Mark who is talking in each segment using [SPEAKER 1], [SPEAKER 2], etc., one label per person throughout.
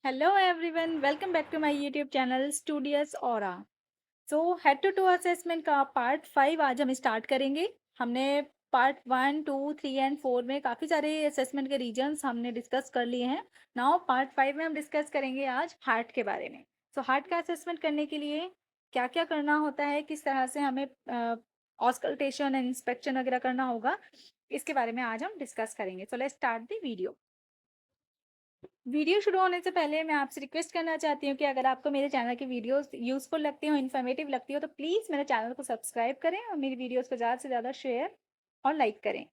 [SPEAKER 1] Hello everyone, welcome back to my YouTube channel Studious Aura। So head to toe assessment का part 5 आज हम start करेंगे। हमने part 1, 2, 3 and 4 में काफ़ी सारे असेसमेंट के रीजन्स हमने डिस्कस कर लिए हैं। नाउ पार्ट 5 में हम डिस्कस करेंगे आज हार्ट के बारे में। सो हार्ट का असेसमेंट करने के लिए क्या क्या करना होता है, किस तरह से हमें ऑस्कल्टेशन एंड इंस्पेक्शन वगैरह करना होगा, इसके बारे में आज हम डिस्कस करेंगे। So let's start the video. Video शुरू होने से पहले मैं आपसे रिक्वेस्ट करना चाहती हूँ कि अगर आपको मेरे चैनल की वीडियोस यूजफुल लगती हो, इन्फॉर्मेटिव लगती हो, तो प्लीज़ मेरे चैनल को सब्सक्राइब करें और मेरी वीडियोस को ज़्यादा से ज़्यादा शेयर और लाइक करें।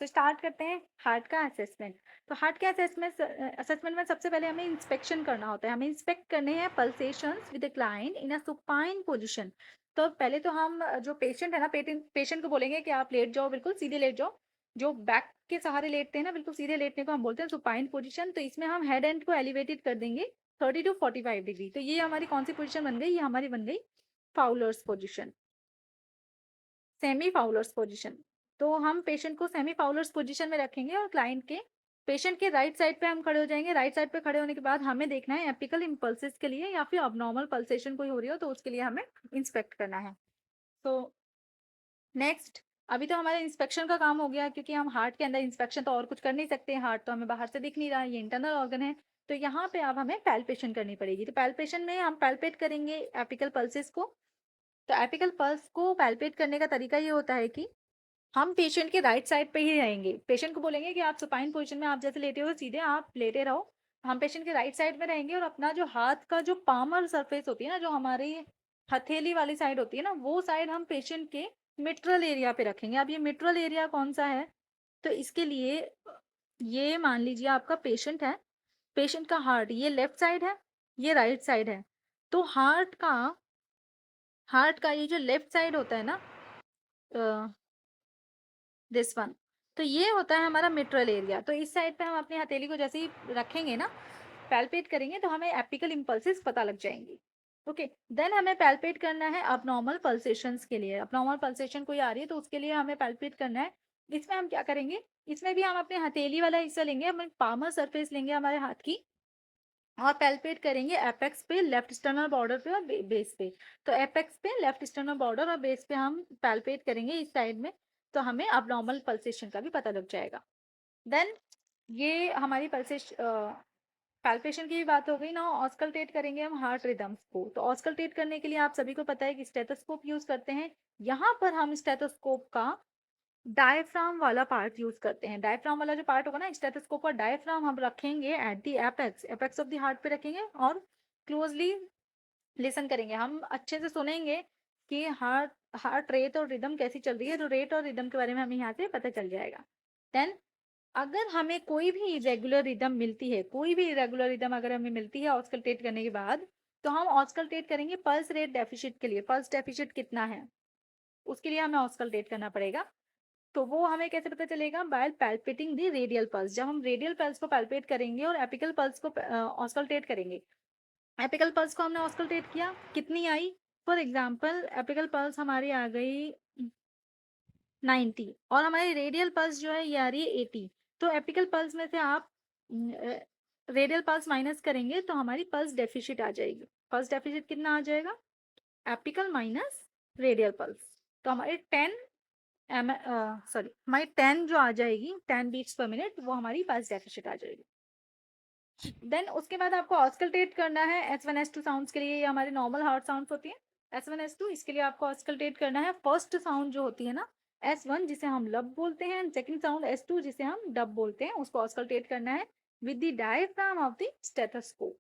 [SPEAKER 1] सो स्टार्ट करते हैं हार्ट का असेसमेंट। तो हार्ट के असेसमेंट में सबसे पहले हमें इंस्पेक्शन करना होता है। हमें इंस्पेक्ट करने हैं pulsations with the client in a supine position. तो पहले तो हम जो पेशेंट है ना, पेशेंट को बोलेंगे कि आप लेट जाओ, बिल्कुल सीधे लेट जाओ। जो बैक के सहारे लेटते हैं ना, बिल्कुल सीधे लेटने को हम बोलते हैं सुपाइन पोजीशन। तो इसमें हम हेड एंड को एलिवेटेड कर देंगे 30 टू 45 डिग्री। तो ये हमारी कौन सी पोजीशन बन गई? ये हमारी बन गई Fowler's position, semi Fowler's position. तो हम पेशेंट को सेमी फाउलर्स पोजीशन में रखेंगे और क्लाइंट के पेशेंट के राइट साइड पे हम खड़े हो जाएंगे। राइट साइड पे खड़े होने के बाद हमें देखना है एपिकल इम्पल्सेस के लिए या फिर अबनॉर्मल पल्सेशन कोई हो रही हो तो उसके लिए हमें इंस्पेक्ट करना है। तो नेक्स्ट, अभी तो हमारा इंस्पेक्शन का काम हो गया, क्योंकि हम हार्ट के अंदर इंस्पेक्शन तो और कुछ कर नहीं सकते। हार्ट तो हमें बाहर से दिख नहीं रहा, ये इंटरनल ऑर्गन है। तो यहाँ पे अब हमें पैल्पेशन करनी पड़ेगी। तो पैल्पेशन में हम पैल्पेट करेंगे एपिकल पल्सेस को। तो एपिकल पल्स को पैल्पेट करने का तरीका ये होता है कि हम पेशेंट के राइट साइड पे ही रहेंगे। पेशेंट को बोलेंगे कि आप सुपाइन पोजीशन में आप जैसे लेटे हो सीधे आप लेटे रहो। हम पेशेंट के राइट साइड में रहेंगे और अपना जो हाथ का जो पामर सरफेस होती है ना, जो हमारी हथेली वाली साइड होती है ना, वो साइड हम पेशेंट के मिट्रल एरिया पे रखेंगे। अब ये मिट्रल एरिया कौन सा है? तो इसके लिए ये मान लीजिए आपका पेशेंट है, पेशेंट का हार्ट ये लेफ्ट साइड है, ये राइट साइड है। तो हार्ट का ये जो लेफ्ट साइड होता है ना, दिस वन, तो ये होता है हमारा मिट्रल एरिया। तो इस साइड पे हम अपनी हथेली को जैसे ही रखेंगे ना, पैल्पेट करेंगे, तो हमें एपिकल इम्पल्सेस पता लग जाएंगी। ओके, देन हमें पैल्पेट करना है अबनॉर्मल पल्सेशंस के लिए। अबनॉर्मल पल्सेशन कोई आ रही है तो उसके लिए हमें पैल्पेट करना है। इसमें हम क्या करेंगे? इसमें भी हम अपने हथेली वाला हिस्सा लेंगे, हम पामर सरफेस लेंगे हमारे हाथ की और पैल्पेट करेंगे एपेक्स पे, लेफ्ट स्टर्नल बॉर्डर पे और बेस पे। तो एपेक्स पे, लेफ्ट स्टर्नल बॉर्डर और बेस पे हम पैल्पेट करेंगे इस साइड में। तो हमें अबनॉर्मल पल्सेशन का भी पता लग जाएगा। देन ये हमारी पैल्पेशन की भी बात हो गई ना। ऑस्कल्टेट करेंगे हम हार्ट रिदम्स को। तो ऑस्कल्टेट करने के लिए आप सभी को पता है कि स्टेथोस्कोप यूज करते हैं। यहाँ पर हम स्टेथोस्कोप का डायफ्राम वाला पार्ट यूज करते हैं। डायफ्राम वाला जो पार्ट होगा ना स्टेथोस्कोप का, डायफ्राम हम रखेंगे at the apex, apex of the heart पे रखेंगे और क्लोजली लिसन करेंगे। हम अच्छे से सुनेंगे कि हार्ट हार्ट रेट और रिदम कैसी चल रही है। तो रेट और रिदम के बारे में हमें यहाँ से पता चल जाएगा। देन अगर हमें कोई भी इरेगुलर रिदम मिलती है, कोई भी इरेगुलर रिदम अगर हमें मिलती है ऑस्कल्टेट करने के बाद, तो हम ऑस्कल्टेट करेंगे पल्स रेट डेफिशिट के लिए। पल्स डेफिशिट कितना है उसके लिए हमें ऑस्कल्टेट करना पड़ेगा। तो वो हमें कैसे पता चलेगा? By palpating the radial pulse. जब हम रेडियल पल्स को पैल्पेट करेंगे और एपिकल पल्स को ऑस्कल्टेट करेंगे, एपिकल पल्स को हमने ऑस्कल्टेट किया, कितनी आई? फॉर एग्जाम्पल एपिकल पल्स हमारी आ गई 90 और हमारी रेडियल पल्स जो है ये आ रही है 80। तो एपिकल पल्स में से आप रेडियल पल्स माइनस करेंगे तो हमारी पल्स डेफिशिट आ जाएगी। पल्स डेफिशिट कितना आ जाएगा? Apical minus radial pulse. तो हमारे 10 सॉरी, हमारी 10 जो आ जाएगी, 10 बीट्स पर मिनट, वो हमारी पल्स डेफिशिट आ जाएगी। देन उसके बाद आपको ऑस्कल्टेट करना है S1 S2 साउंड्स के लिए। ये हमारे नॉर्मल हार्ट साउंड्स होती है S1 S2, इसके लिए आपको ऑस्कल्टेट करना है। फर्स्ट साउंड जो होती है ना S1, जिसे हम लब बोलते हैं, सेकंड साउंड S2 जिसे हम डब बोलते हैं, उसको ऑस्कल्टेट करना है with the diaphragm of the stethoscope.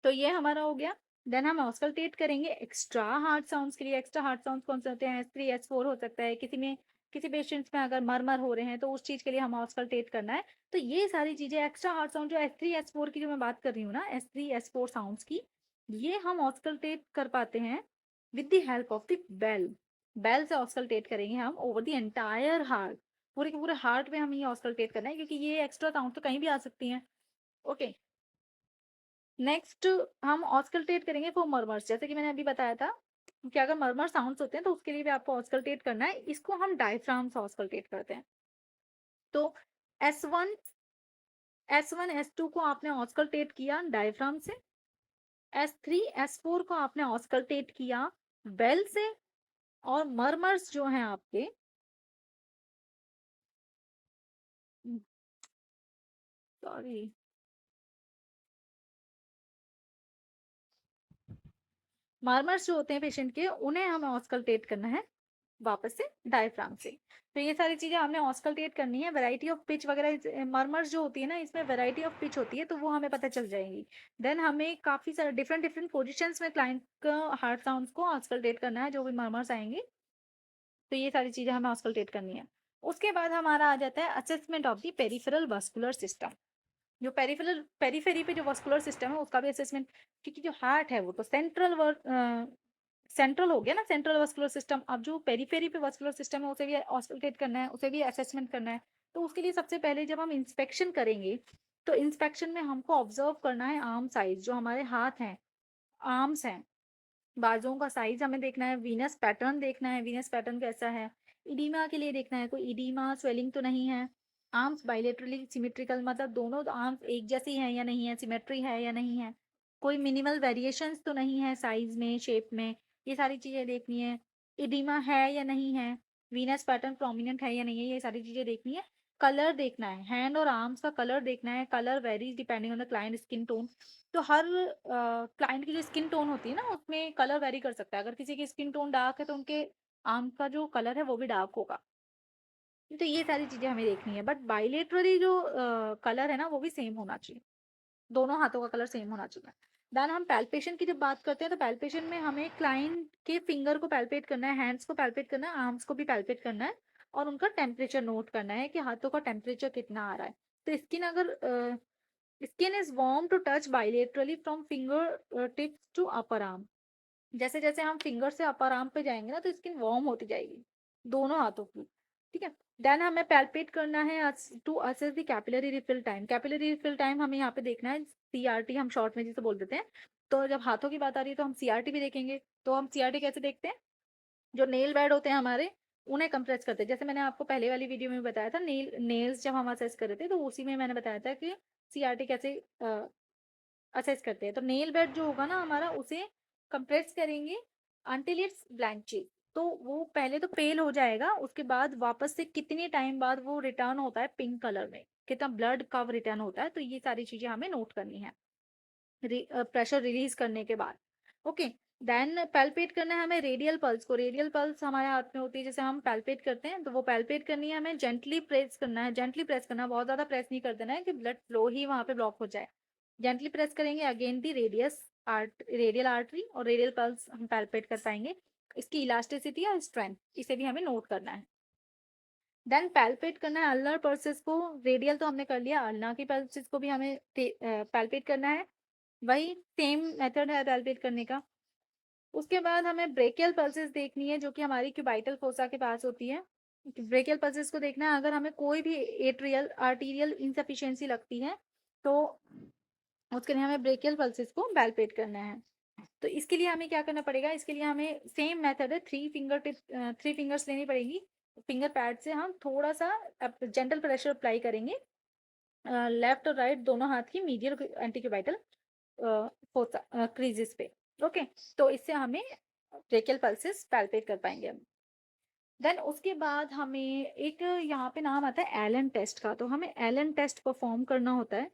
[SPEAKER 1] तो ये हमारा हो गया। देन हम ऑस्कल्टेट करेंगे एक्स्ट्रा हार्ट साउंड्स के लिए। एक्स्ट्रा हार्ट साउंड्स कौन से होते हैं? S3 S4 हो सकता है किसी में, किसी पेशेंट्स में अगर मरमर हो रहे हैं तो उस चीज के लिए हम ऑस्कल्टेट करना है। तो ये सारी चीजें एक्स्ट्रा हार्ट साउंड जो S3 S4 की जो मैं बात कर रही हूँ ना, S3 S4 साउंड्स की, ये हम ऑस्कल्टेट कर पाते हैं with the help of the bell. Bell से ऑस्कल्टेट करेंगे हम ओवर द एंटायर हार्ट। पूरे के पूरे हार्ट में हम ये ऑस्कल्टेट करना है, क्योंकि ये एक्स्ट्रा साउंड तो कहीं भी आ सकती हैं। ओके, नेक्स्ट हम ऑस्कल्टेट करेंगे फॉर मर्मर्स। जैसे कि मैंने अभी बताया था कि अगर मर्मर साउंड्स होते हैं तो उसके लिए भी आपको ऑस्कल्टेट करना है। इसको हम डायफ्राम से ऑस्कल्टेट करते हैं। तो S1 S1 S2 को आपने ऑस्कल्टेट किया डायफ्राम से, S3 S4 को आपने ऑस्कल्टेट किया बेल से, और मरमर्स जो हैं आपके, सॉरी, मरमर्स जो होते हैं पेशेंट के, उन्हें हमें ऑस्कल्टेट करना है वापस से डायफ्राम से। तो ये सारी चीजें हमने ऑस्कल्टेट करनी है। वैरायटी ऑफ पिच वगैरह, मरमर्स जो होती है ना, इसमें वैरायटी ऑफ पिच होती है, तो वो हमें पता चल जाएगी। देन हमें काफी सारे डिफरेंट डिफरेंट पोजिशंस में क्लाइंट का हार्ट साउंड्स को ऑस्कल्टेट करना है, जो भी मरमर्स आएंगे। तो ये सारी चीजें हमें ऑस्कल्टेट करनी है। उसके बाद हमारा आ जाता है assessment of the peripheral vascular system. जो पेरिफेरल पेरीफेरी पे जो वास्कुलर सिस्टम है उसका भी असेसमेंट, क्योंकि जो हार्ट है वो तो सेंट्रल हो गया ना, सेंट्रल वास्कुलर सिस्टम। अब जो पेरीफेरी पे वास्कुलर सिस्टम है उसे भी ऑस्कल्टेट करना है, उसे भी असेसमेंट करना है। तो उसके लिए सबसे पहले जब हम इंस्पेक्शन करेंगे, तो इंस्पेक्शन में हमको ऑब्जर्व करना है आर्म साइज, जो हमारे हाथ हैं, आर्म्स हैं, बाजुओं का साइज हमें देखना है, वीनस पैटर्न देखना है, वीनस पैटर्न कैसा है। इडीमा के लिए देखना है कोई इडीमा स्वेलिंग तो नहीं है। आर्म्स बाइलेटरली सिमेट्रिकल, मतलब दोनों आर्म्स एक जैसी हैं या नहीं है, सिमेट्री है या नहीं है, कोई मिनिमल वेरिएशंस तो नहीं है साइज में, शेप में। ये सारी चीजें देखनी है। इडीमा है या नहीं है, वीनस पैटर्न प्रोमिनेंट है या नहीं है, ये सारी चीजें देखनी है। कलर देखना है, हैंड और आर्म्स का कलर देखना है। Colour varies depending on the client skin tone. तो हर क्लाइंट की जो स्किन टोन होती है ना, उसमें कलर वेरी कर सकता है। अगर किसी की स्किन टोन डार्क है तो उनके आर्म का जो कलर है वो भी डार्क होगा। तो ये सारी चीजें हमें देखनी है। बट बाइलेटरली जो कलर है ना, वो भी सेम होना चाहिए, दोनों हाथों का कलर सेम होना चाहिए। देन हम पैल्पेशन की जब बात करते हैं, तो पैल्पेशन में हमें क्लाइंट के फिंगर को पैल्पेट करना है, हैंड्स को पैल्पेट करना है, आर्म्स को भी पैल्पेट करना है, और उनका टेम्परेचर नोट करना है कि हाथों का टेम्परेचर कितना आ रहा है। तो स्किन अगर skin is warm to touch bilaterally from finger tips to upper arm. जैसे जैसे हम फिंगर से अपर आर्म पे जाएंगे ना, तो स्किन वार्म होती जाएगी दोनों हाथों की। ठीक है। देन हमें पैल्पेट करना है to assess the capillary refill time. Capillary refill time हमें यहाँ पे देखना है, सीआरटी हम शॉर्ट में जिसे बोल देते हैं। तो जब हाथों की बात आ रही है तो हम सीआरटी भी देखेंगे। तो हम सीआरटी कैसे देखते हैं, जो नेल बेड होते हैं हमारे, उन्हें कंप्रेस करते हैं। जैसे मैंने आपको पहले वाली वीडियो में बताया था, नेल्स जब हम असेस कर रहे थे, तो उसी में मैंने बताया था कि सीआरटी कैसे असेस करते हैं। तो नेल बेड जो होगा ना हमारा, उसे कंप्रेस करेंगे अंटिल इट्स ब्लैंचिंग। तो वो पहले तो पेल हो जाएगा, उसके बाद वापस से कितने टाइम बाद वो रिटर्न होता है पिंक कलर में, कितना ब्लड कब रिटर्न होता है। तो ये सारी चीजें हमें नोट करनी है प्रेशर रिलीज करने के बाद। ओके। देन पैल्पेट करना है हमें रेडियल पल्स को। रेडियल पल्स हमारे हाथ में होती है, जैसे हम पैल्पेट करते हैं, तो वो पैल्पेट करनी है हमें, जेंटली प्रेस करना है। जेंटली प्रेस करना है, बहुत ज्यादा प्रेस नहीं कर देना है कि ब्लड फ्लो ही वहां पे ब्लॉक हो जाए। जेंटली प्रेस करेंगे अगेन दी रेडियल आर्टरी, और रेडियल पल्स हम पैल्पेट कर पाएंगे। इसकी इलास्टिसिटी और स्ट्रेंथ, इसे भी हमें नोट करना है। देन पैल्पेट करना है अल्नर पल्सेस को। रेडियल तो हमने कर लिया, अल्ना की पल्सेस को भी हमें पैल्पेट करना है। वही सेम मेथड है पैल्पेट करने का। उसके बाद हमें ब्रेकियल पल्सेस देखनी है, जो कि हमारी क्यूबाइटल फोसा के पास होती है। ब्रेकियल पल्सेस को देखना है, अगर हमें कोई भी एट्रियल आर्टीरियल इंसफिशियंसी लगती है, तो उसके लिए हमें ब्रेकियल पल्सेस को पैल्पेट करना है। तो इसके लिए हमें क्या करना पड़ेगा, इसके लिए हमें सेम मेथड है, थ्री फिंगर्स लेनी पड़ेगी। फिंगर पैड से हम थोड़ा सा जेंटल प्रेशर अप्लाई करेंगे, लेफ्ट और राइट दोनों हाथ की मीडियल एंटीक्यूबाइटल क्रीजेस पे। ओके। तो इससे हमें ब्रेकियल पल्सेस पैल्पेट कर पाएंगे हम। देन उसके बाद हमें एक यहाँ पे नाम आता है एलन टेस्ट का। तो हमें एलन टेस्ट परफॉर्म करना होता है।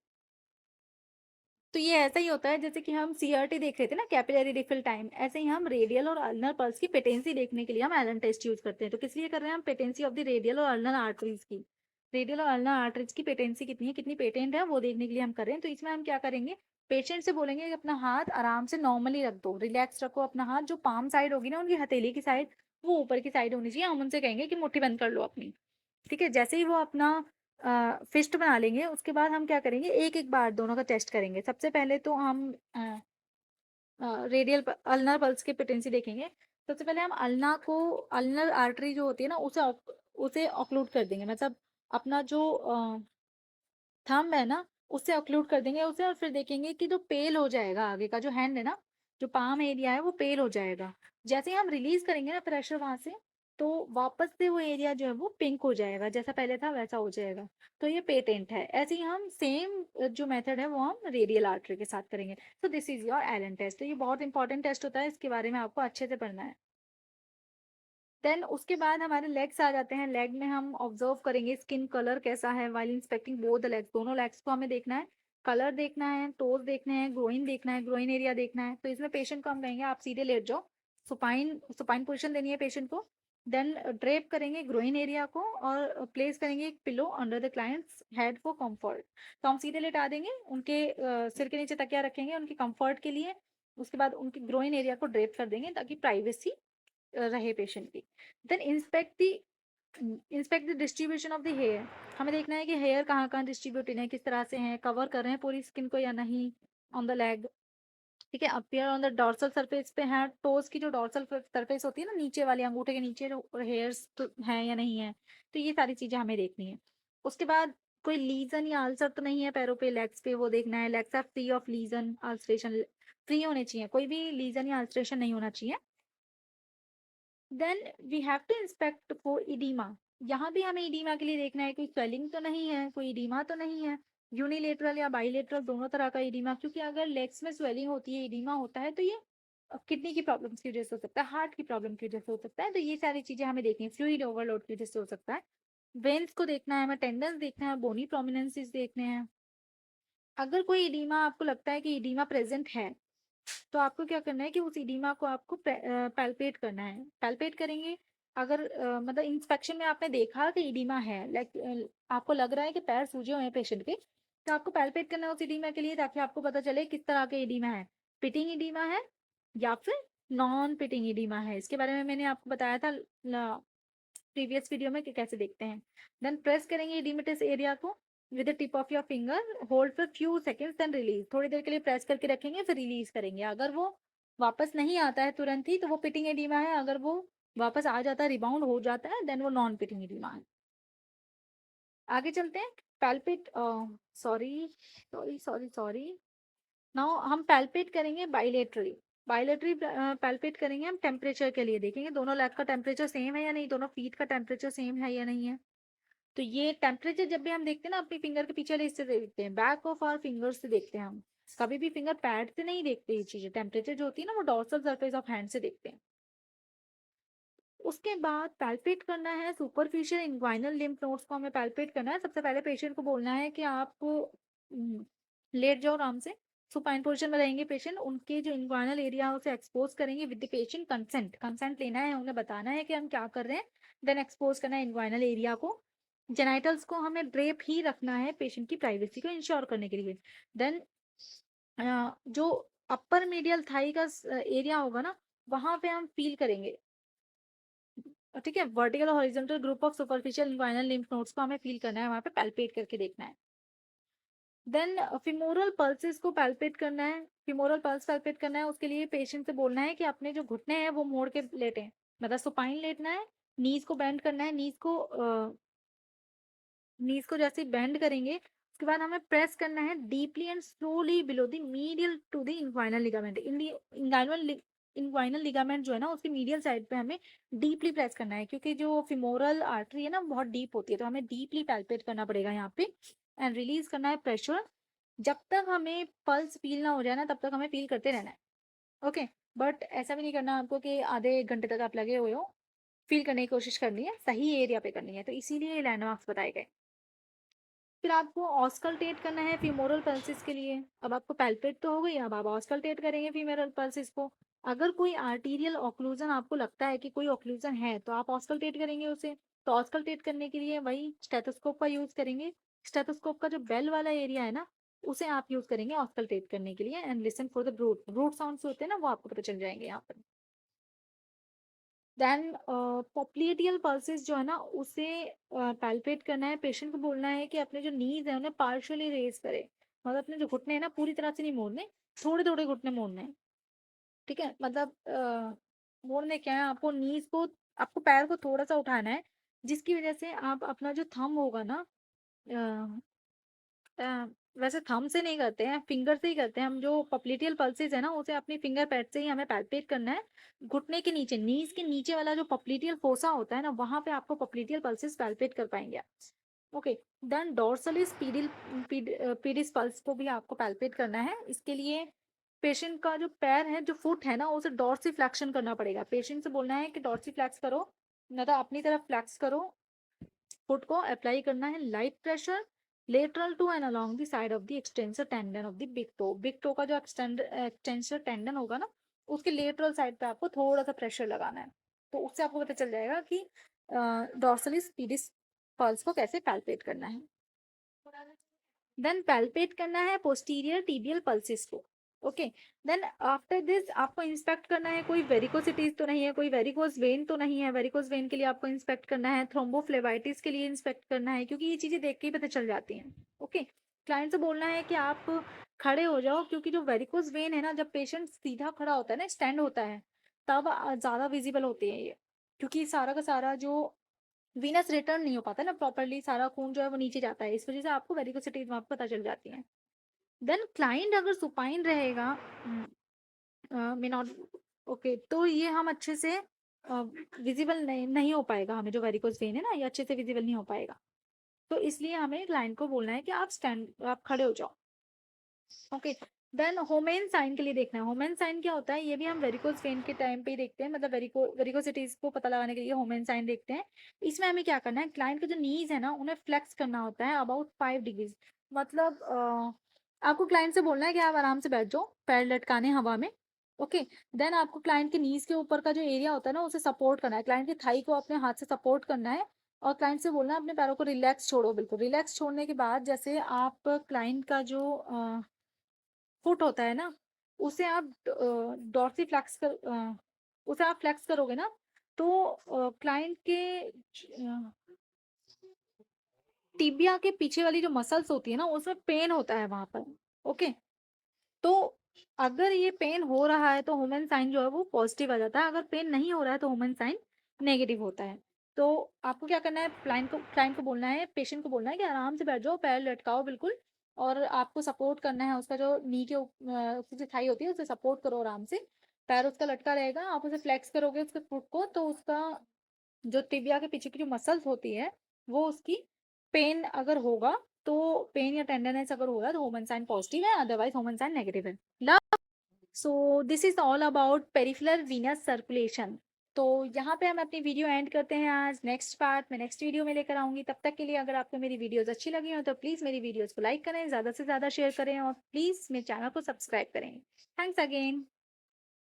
[SPEAKER 1] तो ये ऐसा ही होता है जैसे कि हम सीआरटी देख रहे थे ना, कैपिलरी रिफिल टाइम, ऐसे ही हम रेडियल और अल्नर पल्स की पेटेंसी देखने के लिए हम एलन टेस्ट यूज करते हैं। तो किस लिए कर रहे हैं हम, पेटेंसी ऑफ द रेडियल और अल्नर आर्टरीज की। रेडियल और अल्नर आर्टरीज की पेटेंसी कितनी है, कितनी पेटेंट है, वो देखने के लिए हम कर रहे हैं। तो इसमें हम क्या करेंगे, पेशेंट से बोलेंगे कि अपना हाथ आराम से नॉर्मली रख दो, रिलैक्स रखो अपना हाथ। जो पाम साइड होगी ना उनकी हथेली की साइड, वो ऊपर की साइड होनी चाहिए। हम उनसे कहेंगे कि मुट्ठी बंद कर लो अपनी। ठीक है। जैसे ही वो अपना फिस्ट बना लेंगे, उसके बाद हम क्या करेंगे, एक एक बार दोनों का टेस्ट करेंगे। सबसे पहले तो हम रेडियल अल्नर पल्स की पेटेंसी देखेंगे। सबसे पहले हम अल्नर आर्टरी जो होती है ना, उसे ऑक्लूड कर देंगे, मतलब अपना जो थंब है ना, उससे ऑक्लूड कर देंगे उसे। और फिर देखेंगे कि जो पेल हो जाएगा, आगे का जो हैंड है ना, जो पाम एरिया है वो पेल हो जाएगा। जैसे ही हम रिलीज करेंगे ना प्रेशर वहां से, तो वापस से वो एरिया जो है वो पिंक हो जाएगा, जैसा पहले था वैसा हो जाएगा। तो ये पेटेंट है। ऐसे ही हम सेम जो मेथड है वो हम रेडियल आर्टरी के साथ करेंगे। So this is your Allen test. तो ये बहुत इंपॉर्टेंट टेस्ट होता है, इसके बारे में आपको अच्छे से पढ़ना है। देन उसके बाद हमारे लेग्स आ जाते हैं। लेग में हम ऑब्जर्व करेंगे स्किन कलर कैसा है while inspecting both the legs. दोनों लेग्स को हमें देखना है, कलर देखना है, टोज देखने हैं, ग्रोइन देखना है, ग्रोइन एरिया देखना है। तो इसमें पेशेंट को हम कहेंगे आप सीधे लेट जाओ, सुपाइन सुपाइन पोजीशन देनी है पेशेंट को। देन ड्रेप करेंगे ग्रोइन एरिया को और प्लेस करेंगे एक pillow under the clients head for comfort. तो हम सीधे लेटा देंगे, उनके सिर के नीचे तकिया रखेंगे उनके कंफर्ट के लिए। उसके बाद उनके ग्रोइन एरिया को ड्रेप कर देंगे ताकि प्राइवेसी रहे पेशेंट की। Then inspect the distribution of the hair. हमें देखना है कि हेयर कहाँ कहाँ डिस्ट्रीब्यूटेड है, किस तरह से हैं, कवर कर रहे हैं पूरी स्किन को या नहीं ऑन द लेग। ठीक है, appear on the dorsal surface पे है, टोज की जो डॉर्सल सरफेस होती है ना, नीचे वाली अंगूठे के नीचे जो हेयर्स तो हैं या नहीं है। तो ये सारी चीजें हमें देखनी है। उसके बाद कोई लीजन या अल्सर तो नहीं है पैरों पे, लेग्स पे, वो देखना है। Legs are free of lesion ulceration, free होने चाहिए, कोई भी लीजन या अल्सरेशन नहीं होना चाहिए। Then we have to inspect for oedema. यहाँ भी हमें इडीमा के लिए देखना है कोई स्वेलिंग तो नहीं है, कोई इडीमा तो नहीं है, यूनिलेटरल या बाइलेटरल दोनों तरह का इडीमा। क्योंकि अगर लेग्स में स्वेलिंग होती है, इडीमा होता है, तो ये किडनी की प्रॉब्लम की वजह से हो सकता है, हार्ट की प्रॉब्लम की वजह से हो सकता है। तो ये सारी चीजें हमें देखनी है, फ्लूइड ओवरलोड की वजह से हो सकता है। वेन्स को देखना है, हमें टेंडन्स देखना है, बोनी प्रोमिनेंसेस देखने हैं। अगर कोई इडीमा आपको लगता है कि इडीमा प्रेजेंट है, तो आपको क्या करना है कि उस इडीमा को आपको पैल्पेट करना है। पैल्पेट करेंगे अगर मतलब इंस्पेक्शन में आपने देखा कि इडीमा है, लाइक आपको लग रहा है कि पैर सूजे हुए हैं पेशेंट के, तो आपको पैल्पेट करना है उस इडीमा के लिए, ताकि आपको पता चले किस तरह के इडीमा है, पिटिंग इडीमा है या फिर नॉन पिटिंग इडीमा है। इसके बारे में मैंने आपको बताया था प्रीवियस वीडियो में कि कैसे देखते हैं। देन प्रेस करेंगे इडिमेटस एरिया को with the tip of your finger, hold for few seconds, then release. थोड़ी देर के लिए प्रेस करके रखेंगे, फिर रिलीज करेंगे। अगर वो वापस नहीं आता है तुरंत ही, तो वो पिटिंग एडिमा है। अगर वो वापस आ जाता है, रिबाउंड हो जाता है, देन वो नॉन पिटिंग एडिमा है। आगे चलते हैं। Palpate sorry sorry sorry sorry now हम पैल्पेट करेंगे बाइलेटरली। बाइलेटरी पैल्पेट करेंगे हम, टेम्परेचर के लिए देखेंगे दोनों लेग का टेम्परेचर सेम है या नहीं, दोनों फीट का टेम्परेचर सेम है या नहीं है। तो ये टेम्परेचर जब भी हम देखते हैं ना, अपनी फिंगर के पीछे वाले हिस्से से देखते हैं, बैक ऑफ आवर फिंगर्स से देखते हैं हम। कभी भी फिंगर पैड से नहीं देखते ये चीजें। टेम्परेचर जो होती है ना, वो डॉर्सल सरफेस ऑफ हैंड से देखते हैं। उसके बाद पैल्पेट करना है सुपरफिशियल इंग्वाइनल लिम्फ नोड्स को, हमें पैल्पेट करना है। सबसे पहले पेशेंट को बोलना है कि आप लेट जाओ आराम से, सुपाइन पोजिशन में रहेंगे पेशेंट। उनके जो इंग्वाइनल एरिया है उसे एक्सपोज करेंगे with the patient consent. Consent लेना है, उन्हें बताना है कि हम क्या कर रहे हैं। देन एक्सपोज करना है इंग्वाइनल एरिया को। जेनाइटल्स को हमें ड्रेप ही रखना है पेशेंट की प्राइवेसी को इंश्योर करने के लिए। देन जो अपर मीडियल थाई का एरिया होगा ना, वहां पे हम फील करेंगे। ठीक है, वर्टिकल और horizontal group of superficial inguinal lymph nodes को हमें फील करना है, वहां पे पैल्पेट करके देखना है। देन फिमोरल पल्सेस को पैल्पेट करना है। फिमोरल पल्स पैल्पेट करना है, उसके लिए पेशेंट से बोलना है कि अपने जो घुटने हैं वो मोड़ के लेटें, मतलब सुपाइन लेटना है। नीज को बेंड करना है, नीज को जैसे बेंड करेंगे, उसके बाद हमें प्रेस करना है deeply and slowly below the medial to the inguinal ligament. Inguinal ligament जो है ना, उसकी मीडियल साइड पे हमें डीपली प्रेस करना है, क्योंकि जो फिमोरल आर्टरी है ना बहुत डीप होती है, तो हमें डीपली पैल्पेट करना पड़ेगा यहाँ पे। एंड रिलीज करना है प्रेशर। जब तक हमें पल्स फील ना हो जाए ना, तब तक हमें फील करते रहना है। ओके, बट ऐसा भी नहीं करना आपको कि आधे एक घंटे तक आप लगे हुए हो। फील करने की कोशिश करनी है, सही एरिया पे करनी है, तो इसीलिए लैंडमार्क्स बताए गए। फिर आपको ऑस्कल्टेट करना है फीमोरल पल्सिस के लिए। अब आपको पैल्पेट तो हो गई, अब आप ऑस्कल्टेट करेंगे फीमोरल पल्सिस को। अगर कोई आर्टीरियल ऑक्लूजन आपको लगता है कि कोई ऑक्लूजन है, तो आप ऑस्कल्टेट करेंगे उसे। तो ऑस्कल्टेट करने के लिए वही स्टेथोस्कोप का यूज करेंगे। स्टेथोस्कोप का जो बेल वाला एरिया है ना, उसे आप यूज करेंगे ऑस्कल्टेट करने के लिए। And listen for the brute brute sounds होते हैं ना, वो आपको पता चल जाएंगे यहाँ पर। देन पॉप्लियटियल पल्सेस जो है ना, उसे पैल्पेट करना है। पेशेंट को बोलना है कि अपने जो नीज है उन्हें पार्शियली रेज करे, मतलब अपने जो घुटने हैं ना पूरी तरह से नहीं मोड़ने, थोड़े थोड़े घुटने मोड़ने हैं। ठीक है, मतलब मोड़ने क्या है, आपको नीज को, आपको पैर को थोड़ा सा उठाना है, जिसकी वजह से आप अपना जो थंब होगा ना, वैसे थंब से नहीं करते हैं, फिंगर से ही करते हैं हम। जो पॉप्लिटियल पल्सेस है ना, उसे अपनी फिंगर पैड से ही हमें पैल्पेट करना है। घुटने के नीचे, नीज के नीचे वाला जो पॉप्लिटियल फोसा होता है ना, वहां पे आपको पॉप्लिटियल पल्सेस पैल्पेट कर पाएंगे आप। ओके, देन डोर्सलिस पीडिस पल्स को भी आपको पैल्पेट करना है। इसके लिए पेशेंट का जो पैर है, जो फुट है ना, उसे डॉर्सी फ्लेक्शन करना पड़ेगा। पेशेंट से बोलना है कि डॉर्सी फ्लेक्स करो, ना तो अपनी तरफ फ्लेक्स करो। फुट को अप्लाई करना है light pressure lateral to and along the side of the extensor tendon of the big toe. Big toe का जो एक्सटेंसर टेंडन होगा ना, उसके लेटरल साइड पे आपको थोड़ा सा प्रेशर लगाना है। तो उससे आपको पता चल जाएगा कि डॉर्सलिस पीडिस पल्स को कैसे पैल्पेट करना है। देन पैल्पेट करना है पोस्टीरियर टीबियल पल्सिस को। ओके, देन आफ्टर दिस आपको इंस्पेक्ट करना है कोई वेरिकोसिटीज तो नहीं है, कोई वेरिकोज वेन तो नहीं है। वेरिकोज वेन के लिए आपको इंस्पेक्ट करना है, थ्रोम्बोफ्लेबाइटिस के लिए इंस्पेक्ट करना है, क्योंकि ये चीजें देख के ही पता चल जाती हैं। ओके, क्लाइंट से बोलना है कि आप खड़े हो जाओ, क्योंकि जो वेरिकोज वेन है ना, जब पेशेंट सीधा खड़ा होता है ना, स्टैंड होता है, तब ज्यादा विजिबल होती है ये। क्योंकि सारा का सारा जो वीनस रिटर्न नहीं हो पाता ना प्रॉपरली, सारा खून जो है वो नीचे जाता है, इस वजह से आपको वेरिकोसिटीज वहां पे पता चल जाती है। देन क्लाइंट अगर सुपाइन रहेगा, मे नॉट, ओके, तो ये हम अच्छे से विजिबल नहीं हो पाएगा। हमें जो वेरिकोज वेन है ना, ये अच्छे से विजिबल नहीं हो पाएगा। तो इसलिए हमें क्लाइंट को बोलना है कि आप खड़े हो जाओ। ओके, देन होमेन साइन के लिए देखना है। होमेन साइन क्या होता है, ये भी हम वेरिकोज वेन के टाइम पे ही देखते हैं, मतलब वेरिकोसिटीज को पता लगाने के लिए होमेन साइन देखते हैं। इसमें हमें क्या करना है, क्लाइंट के जो नीज है ना, उन्हें फ्लेक्स करना होता है अबाउट 5 डिग्रीज। मतलब आपको क्लाइंट से बोलना है कि आप आराम से बैठ जाओ, पैर लटकाने हवा में। ओके, देन आपको क्लाइंट के नीज के ऊपर का जो एरिया होता है ना, उसे सपोर्ट करना है। क्लाइंट की थाई को अपने हाथ से सपोर्ट करना है, और क्लाइंट से बोलना है अपने पैरों को रिलैक्स छोड़ो, बिल्कुल रिलैक्स छोड़ने के बाद जैसे आप क्लाइंट का जो फुट होता है ना, उसे आप डॉर्सी फ्लेक्स कर उसे आप फ्लेक्स करोगे ना, तो क्लाइंट के टिबिया के पीछे वाली जो मसल्स होती है ना, उसमें पेन होता है वहां पर। ओके, तो अगर ये पेन हो रहा है तो ह्यूमन साइन जो है वो पॉजिटिव आ जाता है, अगर पेन नहीं हो रहा है तो ह्यूमन साइन नेगेटिव होता है। तो आपको क्या करना है, क्लाइंट को बोलना है, पेशेंट को बोलना है कि आराम से बैठ जाओ, पैर लटकाओ बिल्कुल, और आपको सपोर्ट करना है उसका जो नी के उसकी जो थाई होती है, उसे सपोर्ट करो आराम से। पैर उसका लटका रहेगा, आप उसे फ्लेक्स करोगे उसके फुट को, तो उसका जो टिबिया के पीछे की जो मसल्स होती है, वो उसकी पेन अगर होगा, तो पेन या टेंडरनेस अगर होगा तो ह्यूमन साइन पॉजिटिव है, अदरवाइज ह्यूमन साइन नेगेटिव है। सो this is all about peripheral Venus circulation. तो यहाँ पे हम अपनी वीडियो एंड करते हैं आज। नेक्स्ट पार्ट मैं नेक्स्ट वीडियो में लेकर आऊंगी। तब तक के लिए अगर आपको मेरी वीडियोस अच्छी लगी हो तो प्लीज़ मेरी वीडियोस को लाइक करें, ज़्यादा से ज़्यादा शेयर करें, और प्लीज़ मेरे चैनल को सब्सक्राइब करें। Thanks again.